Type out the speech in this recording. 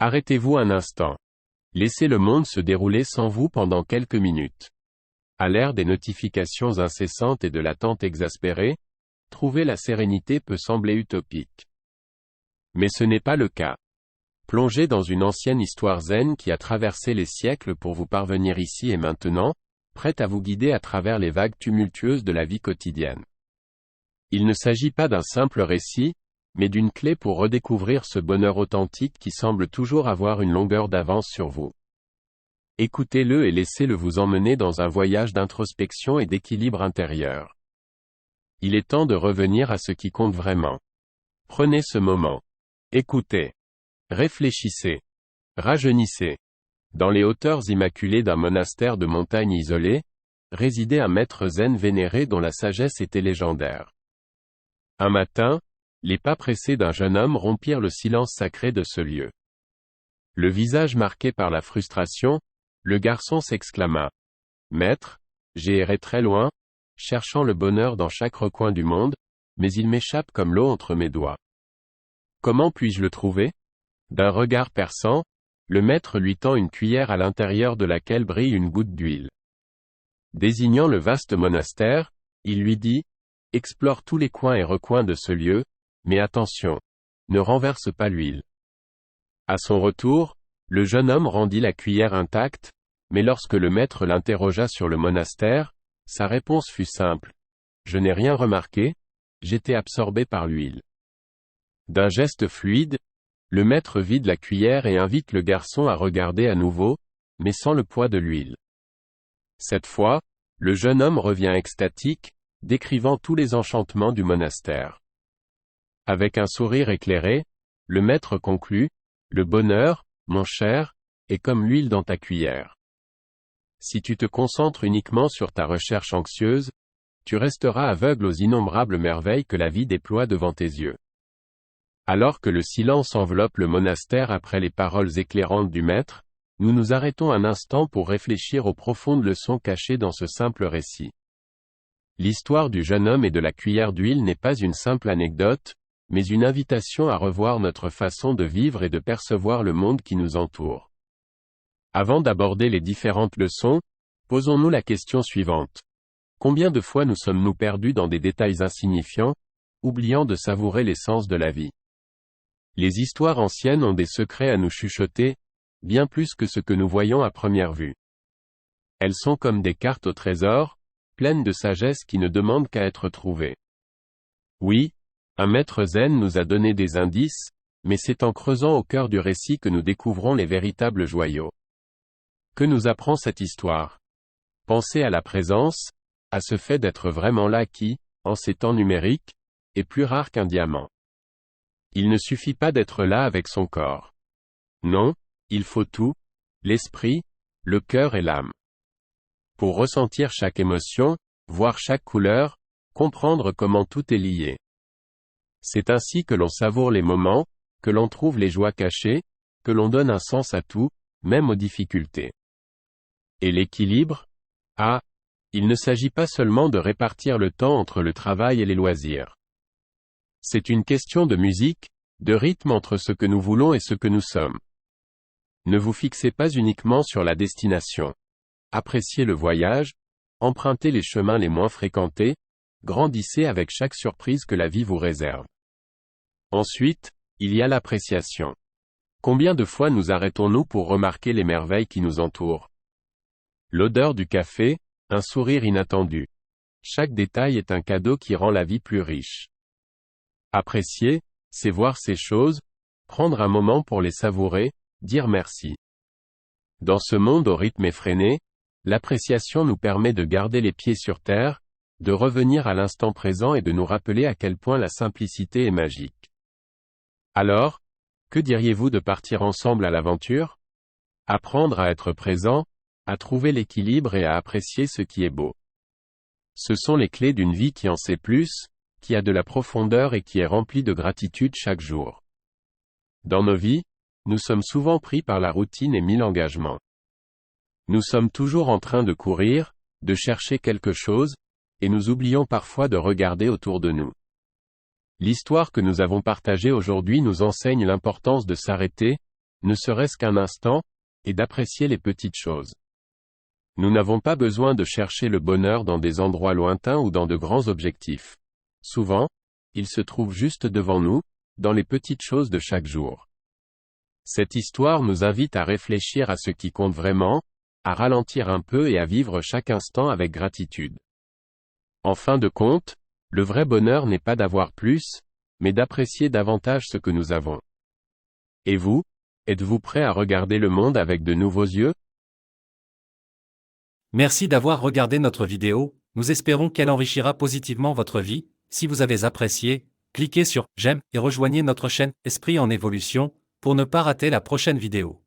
Arrêtez-vous un instant. Laissez le monde se dérouler sans vous pendant quelques minutes. À l'ère des notifications incessantes et de l'attente exaspérée, trouver la sérénité peut sembler utopique. Mais ce n'est pas le cas. Plongez dans une ancienne histoire zen qui a traversé les siècles pour vous parvenir ici et maintenant, prête à vous guider à travers les vagues tumultueuses de la vie quotidienne. Il ne s'agit pas d'un simple récit, mais d'une clé pour redécouvrir ce bonheur authentique qui semble toujours avoir une longueur d'avance sur vous. Écoutez-le et laissez-le vous emmener dans un voyage d'introspection et d'équilibre intérieur. Il est temps de revenir à ce qui compte vraiment. Prenez ce moment. Écoutez. Réfléchissez. Rajeunissez. Dans les hauteurs immaculées d'un monastère de montagne isolé, résidait un maître zen vénéré dont la sagesse était légendaire. Un matin, les pas pressés d'un jeune homme rompirent le silence sacré de ce lieu. Le visage marqué par la frustration, le garçon s'exclama. « Maître, j'ai erré très loin, cherchant le bonheur dans chaque recoin du monde, mais il m'échappe comme l'eau entre mes doigts. Comment puis-je le trouver ?» D'un regard perçant, le maître lui tend une cuillère à l'intérieur de laquelle brille une goutte d'huile. Désignant le vaste monastère, il lui dit, « Explore tous les coins et recoins de ce lieu, mais attention, ne renverse pas l'huile. » À son retour, le jeune homme rendit la cuillère intacte, mais lorsque le maître l'interrogea sur le monastère, sa réponse fut simple. « Je n'ai rien remarqué, j'étais absorbé par l'huile. » D'un geste fluide, le maître vide la cuillère et invite le garçon à regarder à nouveau, mais sans le poids de l'huile. Cette fois, le jeune homme revient extatique, décrivant tous les enchantements du monastère. Avec un sourire éclairé, le maître conclut, « Le bonheur, mon cher, est comme l'huile dans ta cuillère. Si tu te concentres uniquement sur ta recherche anxieuse, tu resteras aveugle aux innombrables merveilles que la vie déploie devant tes yeux. » Alors que le silence enveloppe le monastère après les paroles éclairantes du maître, nous nous arrêtons un instant pour réfléchir aux profondes leçons cachées dans ce simple récit. L'histoire du jeune homme et de la cuillère d'huile n'est pas une simple anecdote, mais une invitation à revoir notre façon de vivre et de percevoir le monde qui nous entoure. Avant d'aborder les différentes leçons, posons-nous la question suivante. Combien de fois nous sommes-nous perdus dans des détails insignifiants, oubliant de savourer l'essence de la vie? Les histoires anciennes ont des secrets à nous chuchoter, bien plus que ce que nous voyons à première vue. Elles sont comme des cartes au trésor, pleines de sagesse qui ne demandent qu'à être trouvées. Oui, un maître zen nous a donné des indices, mais c'est en creusant au cœur du récit que nous découvrons les véritables joyaux. Que nous apprend cette histoire? Pensez à la présence, à ce fait d'être vraiment là qui, en ces temps numériques, est plus rare qu'un diamant. Il ne suffit pas d'être là avec son corps. Non, il faut tout, l'esprit, le cœur et l'âme. Pour ressentir chaque émotion, voir chaque couleur, comprendre comment tout est lié. C'est ainsi que l'on savoure les moments, que l'on trouve les joies cachées, que l'on donne un sens à tout, même aux difficultés. Et l'équilibre? Ah, il ne s'agit pas seulement de répartir le temps entre le travail et les loisirs. C'est une question de musique, de rythme entre ce que nous voulons et ce que nous sommes. Ne vous fixez pas uniquement sur la destination. Appréciez le voyage, empruntez les chemins les moins fréquentés, grandissez avec chaque surprise que la vie vous réserve. Ensuite, il y a l'appréciation. Combien de fois nous arrêtons-nous pour remarquer les merveilles qui nous entourent? L'odeur du café, un sourire inattendu. Chaque détail est un cadeau qui rend la vie plus riche. Apprécier, c'est voir ces choses, prendre un moment pour les savourer, dire merci. Dans ce monde au rythme effréné, l'appréciation nous permet de garder les pieds sur terre, de revenir à l'instant présent et de nous rappeler à quel point la simplicité est magique. Alors, que diriez-vous de partir ensemble à l'aventure? Apprendre à être présent, à trouver l'équilibre et à apprécier ce qui est beau. Ce sont les clés d'une vie qui en sait plus, qui a de la profondeur et qui est remplie de gratitude chaque jour. Dans nos vies, nous sommes souvent pris par la routine et mille engagements. Nous sommes toujours en train de courir, de chercher quelque chose, et nous oublions parfois de regarder autour de nous. L'histoire que nous avons partagée aujourd'hui nous enseigne l'importance de s'arrêter, ne serait-ce qu'un instant, et d'apprécier les petites choses. Nous n'avons pas besoin de chercher le bonheur dans des endroits lointains ou dans de grands objectifs. Souvent, il se trouve juste devant nous, dans les petites choses de chaque jour. Cette histoire nous invite à réfléchir à ce qui compte vraiment, à ralentir un peu et à vivre chaque instant avec gratitude. En fin de compte, le vrai bonheur n'est pas d'avoir plus, mais d'apprécier davantage ce que nous avons. Et vous, êtes-vous prêt à regarder le monde avec de nouveaux yeux? Merci d'avoir regardé notre vidéo, nous espérons qu'elle enrichira positivement votre vie. Si vous avez apprécié, cliquez sur « J'aime » et rejoignez notre chaîne Esprit en évolution, pour ne pas rater la prochaine vidéo.